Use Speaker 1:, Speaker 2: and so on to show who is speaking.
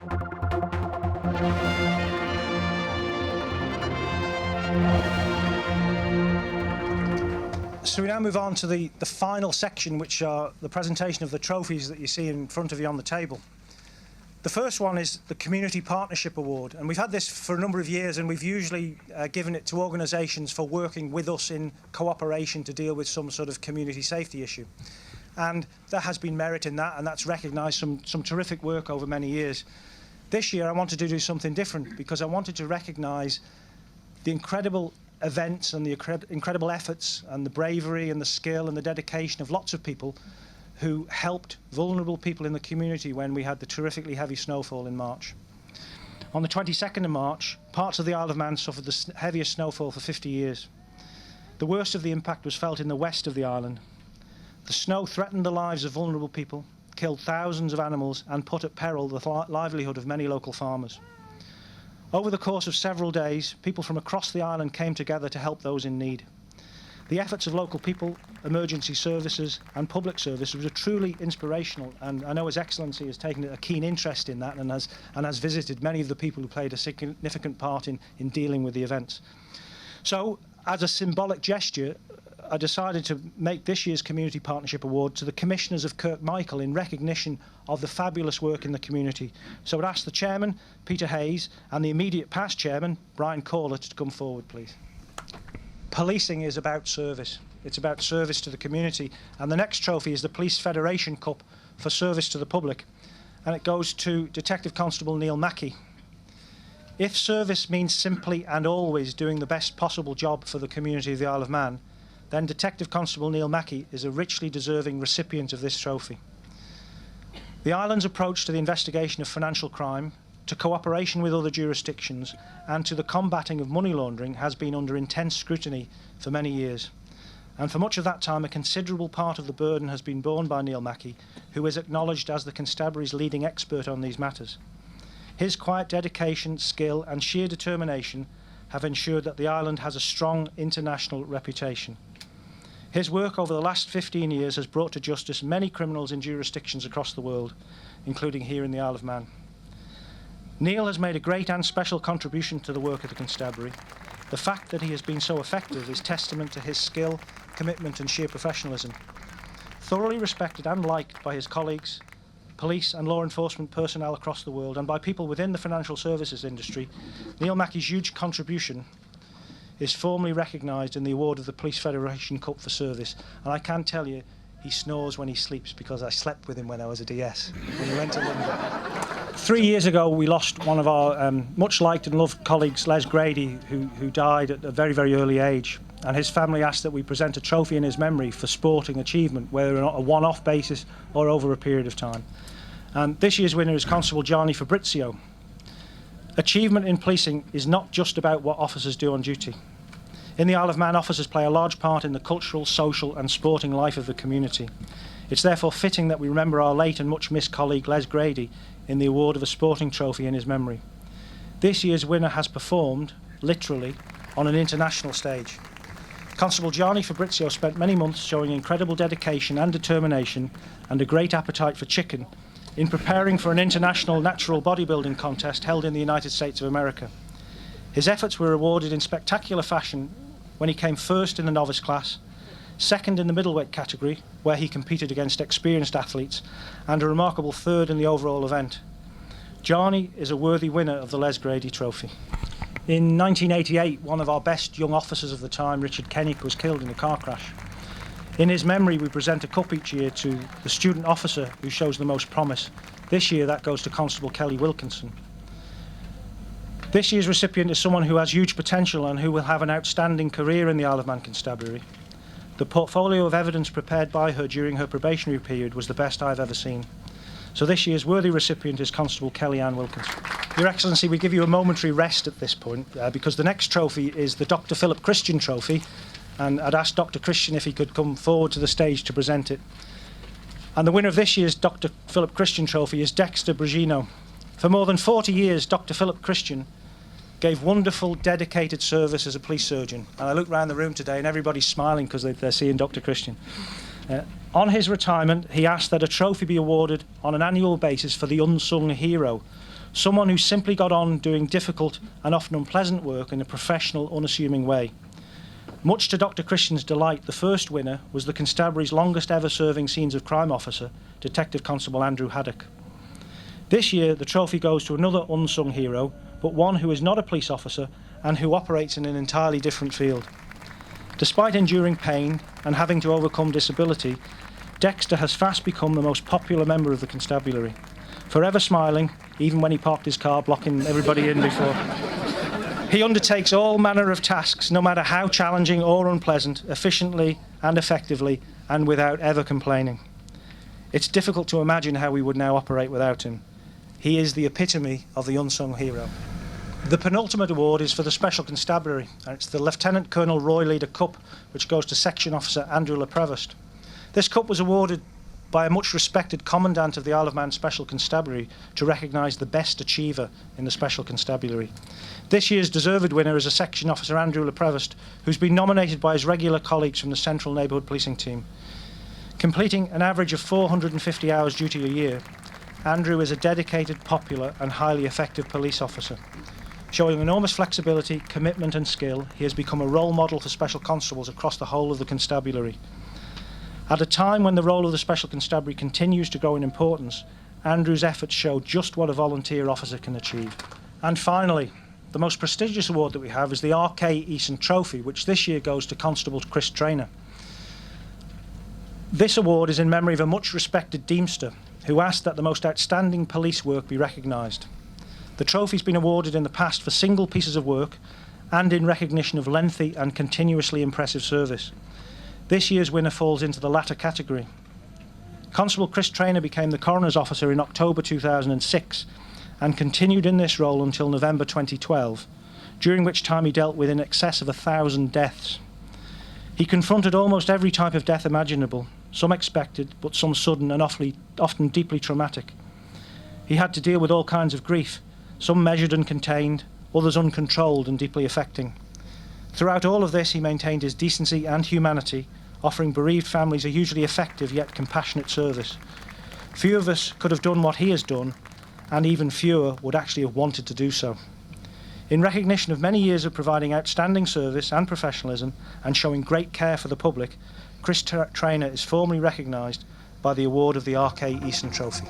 Speaker 1: So we now move on to the final section, which are the presentation of the trophies that you see in front of you on the table. The first one is the Community Partnership Award, and we've had this for a number of years, and we've usually given it to organisations for working with us in cooperation to deal with some sort of community safety issue. And there has been merit in that, and that's recognised some terrific work over many years. This year I wanted to do something different because I wanted to recognise the incredible events and the incredible efforts and the bravery and the skill and the dedication of lots of people who helped vulnerable people in the community when we had the terrifically heavy snowfall in March. On the 22nd of March, parts of the Isle of Man suffered the heaviest snowfall for 50 years. The worst of the impact was felt in the west of the island. The snow threatened the lives of vulnerable people, killed thousands of animals and put at peril the livelihood of many local farmers. Over the course of several days, people from across the island came together to help those in need. The efforts of local people, emergency services and public services were truly inspirational, and I know His Excellency has taken a keen interest in that and has visited many of the people who played a significant part in dealing with the events. So, as a symbolic gesture, I decided to make this year's Community Partnership Award to the Commissioners of Kirkmichael in recognition of the fabulous work in the community. So I'd ask the Chairman, Peter Hayes, and the immediate past Chairman, Brian Corlett, to come forward, please. Policing is about service. It's about service to the community. And the next trophy is the Police Federation Cup for service to the public. And it goes to Detective Constable Neil Mackey. If service means simply and always doing the best possible job for the community of the Isle of Man, then Detective Constable Neil Mackey is a richly deserving recipient of this trophy. The island's approach to the investigation of financial crime, to cooperation with other jurisdictions, and to the combating of money laundering has been under intense scrutiny for many years. And for much of that time, a considerable part of the burden has been borne by Neil Mackey, who is acknowledged as the constabulary's leading expert on these matters. His quiet dedication, skill, and sheer determination have ensured that the island has a strong international reputation. His work over the last 15 years has brought to justice many criminals in jurisdictions across the world, including here in the Isle of Man. Neil has made a great and special contribution to the work of the Constabulary. The fact that he has been so effective is testament to his skill, commitment and sheer professionalism. Thoroughly respected and liked by his colleagues, police and law enforcement personnel across the world, and by people within the financial services industry, Neil Mackey's huge contribution is formally recognised in the award of the Police Federation Cup for service. And I can tell you, he snores when he sleeps because I slept with him when I was a DS, when he went to London. 3 years ago, we lost one of our much liked and loved colleagues, Les Grady, who died at a very, very early age. And his family asked that we present a trophy in his memory for sporting achievement, whether or not a one-off basis or over a period of time. And this year's winner is Constable Gianni Fabrizio. Achievement in policing is not just about what officers do on duty. In the Isle of Man, officers play a large part in the cultural, social and sporting life of the community. It's therefore fitting that we remember our late and much missed colleague Les Grady in the award of a sporting trophy in his memory. This year's winner has performed, literally, on an international stage. Constable Gianni Fabrizio spent many months showing incredible dedication and determination and a great appetite for chicken in preparing for an international natural bodybuilding contest held in the United States of America. His efforts were rewarded in spectacular fashion when he came first in the novice class, second in the middleweight category, where he competed against experienced athletes, and a remarkable third in the overall event. Gianni is a worthy winner of the Les Grady Trophy. In 1988, one of our best young officers of the time, Richard Kennick, was killed in a car crash. In his memory, we present a cup each year to the student officer who shows the most promise. This year, that goes to Constable Kelly Wilkinson. This year's recipient is someone who has huge potential and who will have an outstanding career in the Isle of Man Constabulary. The portfolio of evidence prepared by her during her probationary period was the best I've ever seen. So this year's worthy recipient is Constable Kelly Ann Wilkinson. Your Excellency, we give you a momentary rest at this point because the next trophy is the Dr. Philip Christian Trophy, and I'd asked Dr. Christian if he could come forward to the stage to present it. And the winner of this year's Dr. Philip Christian Trophy is Dexter Brigino. For more than 40 years, Dr. Philip Christian gave wonderful, dedicated service as a police surgeon. And I look around the room today and everybody's smiling because they're seeing Dr. Christian. On his retirement, he asked that a trophy be awarded on an annual basis for the unsung hero, someone who simply got on doing difficult and often unpleasant work in a professional, unassuming way. Much to Dr. Christian's delight, the first winner was the Constabulary's longest ever serving scenes of crime officer, Detective Constable Andrew Haddock. This year, the trophy goes to another unsung hero, but one who is not a police officer and who operates in an entirely different field. Despite enduring pain and having to overcome disability, Dexter has fast become the most popular member of the Constabulary, forever smiling, even when he parked his car blocking everybody in before. He undertakes all manner of tasks, no matter how challenging or unpleasant, efficiently and effectively, and without ever complaining. It's difficult to imagine how we would now operate without him. He is the epitome of the unsung hero. The penultimate award is for the Special Constabulary, and it's the Lieutenant Colonel Roy Leader Cup, which goes to Section Officer Andrew LePrevost. This cup was awarded by a much respected Commandant of the Isle of Man Special Constabulary to recognise the best achiever in the Special Constabulary. This year's deserved winner is a Section Officer Andrew LePrevost, who's been nominated by his regular colleagues from the Central Neighbourhood Policing Team. Completing an average of 450 hours duty a year, Andrew is a dedicated, popular and highly effective police officer. Showing enormous flexibility, commitment and skill, he has become a role model for Special Constables across the whole of the Constabulary. At a time when the role of the Special Constabulary continues to grow in importance, Andrew's efforts show just what a volunteer officer can achieve. And finally, the most prestigious award that we have is the R.K. Eason Trophy, which this year goes to Constable Chris Traynor. This award is in memory of a much respected Deemster who asked that the most outstanding police work be recognised. The trophy's been awarded in the past for single pieces of work and in recognition of lengthy and continuously impressive service. This year's winner falls into the latter category. Constable Chris Traynor became the Coroner's Officer in October 2006 and continued in this role until November 2012, during which time he dealt with in excess of 1,000 deaths. He confronted almost every type of death imaginable, some expected, but some sudden and often deeply traumatic. He had to deal with all kinds of grief, some measured and contained, others uncontrolled and deeply affecting. Throughout all of this, he maintained his decency and humanity, offering bereaved families a hugely effective yet compassionate service. Few of us could have done what he has done, and even fewer would actually have wanted to do so. In recognition of many years of providing outstanding service and professionalism and showing great care for the public, Chris Traynor is formally recognised by the award of the R.K. Eason Trophy.